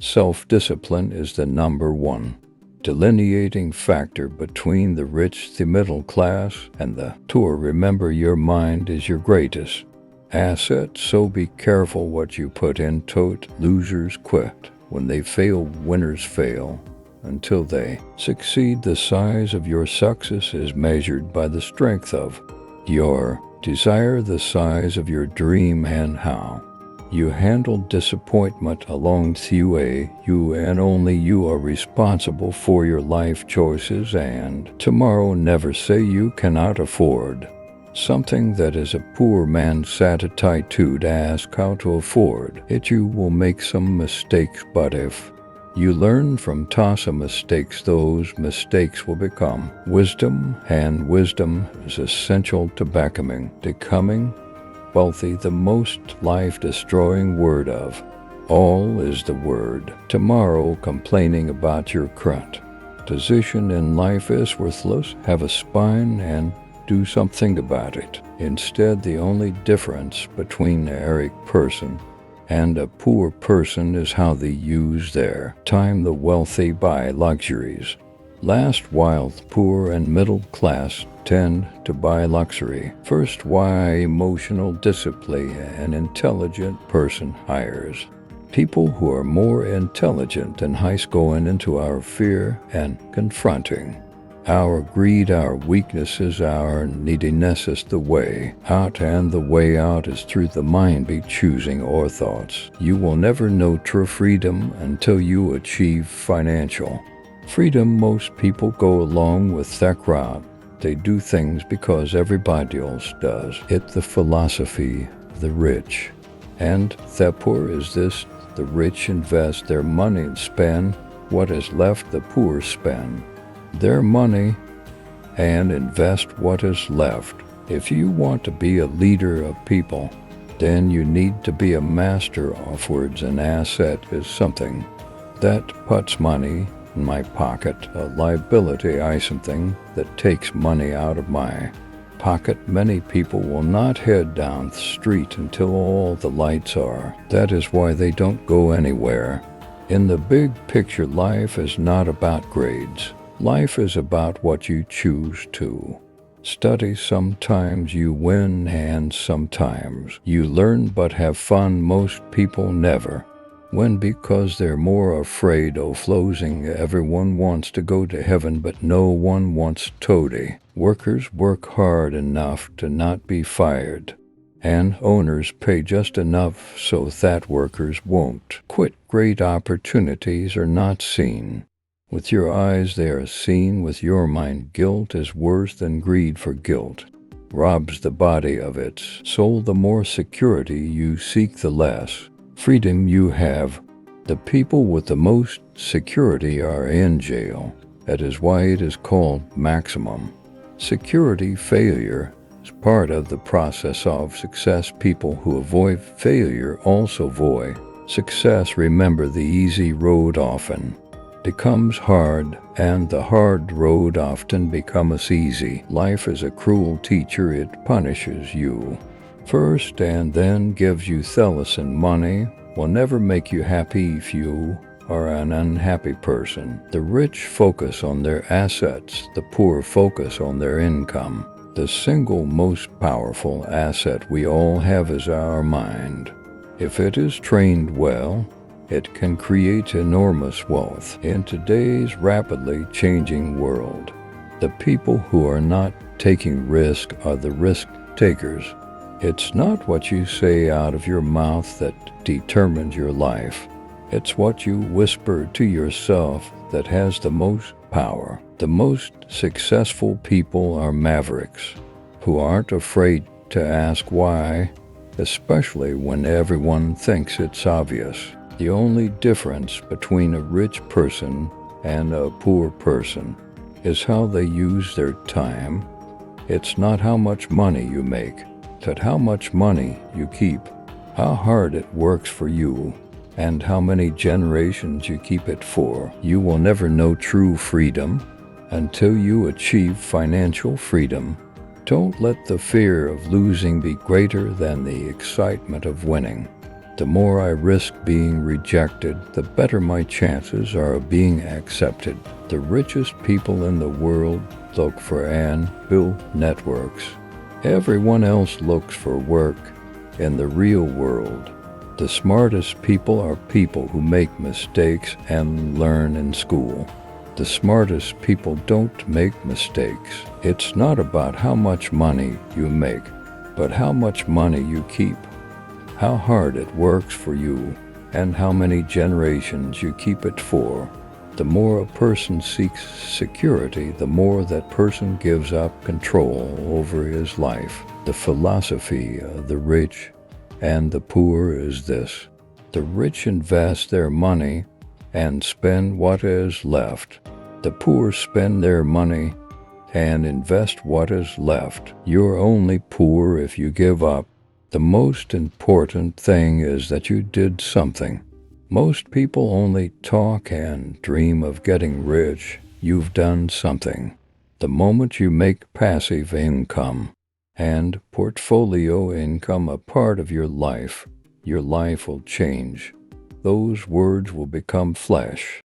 Self-discipline is the number one delineating factor between the rich, the middle class, and the poor. Remember, your mind is your greatest asset, so be careful what you put into it. Losers quit when they fail, winners fail until they succeed. The size of your success is measured by the strength of your desire, the size of your dream, and how you handle disappointment. Along you and only you are responsible for your life choices and tomorrow. Never say you cannot afford something. That is a poor man's attitude. Ask how to afford it. You will make some mistakes, but if you learn from mistakes, those mistakes will become wisdom, and wisdom is essential to becoming wealthy. The most life-destroying word of all is the word tomorrow. Complaining about your current position in life is worthless. Have a spine and do something about it. Instead, the only difference between a rich person and a poor person is how they use their time. The wealthy buy luxuries last, while the poor and middle class tend to buy luxury first. Why? Emotional discipline. An intelligent person hires people who are more intelligent than going into our fear and confronting our greed, our weaknesses, our neediness is the way out, and the way out is through the mind. Be choosing or thoughts. You will never know true freedom until you achieve financial freedom. Most people go along with that crowd. They do things because everybody else does it. The philosophy of the rich and the poor is this: the rich invest their money and spend what is left. The poor spend their money and invest what is left. If you want to be a leader of people, then you need to be a master of words. An asset is something that puts money in my pocket. A liability is something that takes money out of my pocket. Many people will not head down the street until all the lights are. That is why they don't go anywhere. In the big picture, life is not about grades. Life is about what you choose to study. Sometimes you win and sometimes you learn, but have fun. Most people never win because they're more afraid of losing. Everyone wants to go to heaven, but no one wants to. Workers work hard enough to not be fired, and owners pay just enough so that workers won't quit. Great opportunities are not seen with your eyes, they are seen with your mind. Guilt is worse than greed, for guilt robs the body of its soul. The more security you seek, the less freedom you have. The people with the most security are in jail. That is why it is called maximum security. Failure is part of the process of success. People who avoid failure also avoid success. Remember, the easy road often becomes hard, and the hard road often becomes easy. Life is a cruel teacher. It punishes you first and then gives you solace, and money will never make you happy if you are an unhappy person. The rich focus on their assets, the poor focus on their income. The single most powerful asset we all have is our mind. If it is trained well, it can create enormous wealth. In today's rapidly changing world, the people who are not taking risk are the risk takers. It's not what you say out of your mouth that determines your life. It's what you whisper to yourself that has the most power. The most successful people are mavericks who aren't afraid to ask why, especially when everyone thinks it's obvious. The only difference between a rich person and a poor person is how they use their time. It's not how much money you make, but how much money you keep, how hard it works for you, and how many generations you keep it for. You will never know true freedom until you achieve financial freedom. Don't let the fear of losing be greater than the excitement of winning. The more I risk being rejected, the better my chances are of being accepted. The richest people in the world look for and build networks. Everyone else looks for work in the real world. The smartest people are people who make mistakes and learn in school. The smartest people don't make mistakes. It's not about how much money you make, but how much money you keep, how hard it works for you, and how many generations you keep it for. The more a person seeks security, the more that person gives up control over his life. The philosophy of the rich and the poor is this: the rich invest their money and spend what is left. The poor spend their money and invest what is left. You're only poor if you give up. The most important thing is that you did something. Most people only talk and dream of getting rich. You've done something. The moment you make passive income and portfolio income a part of your life will change. Those words will become flesh.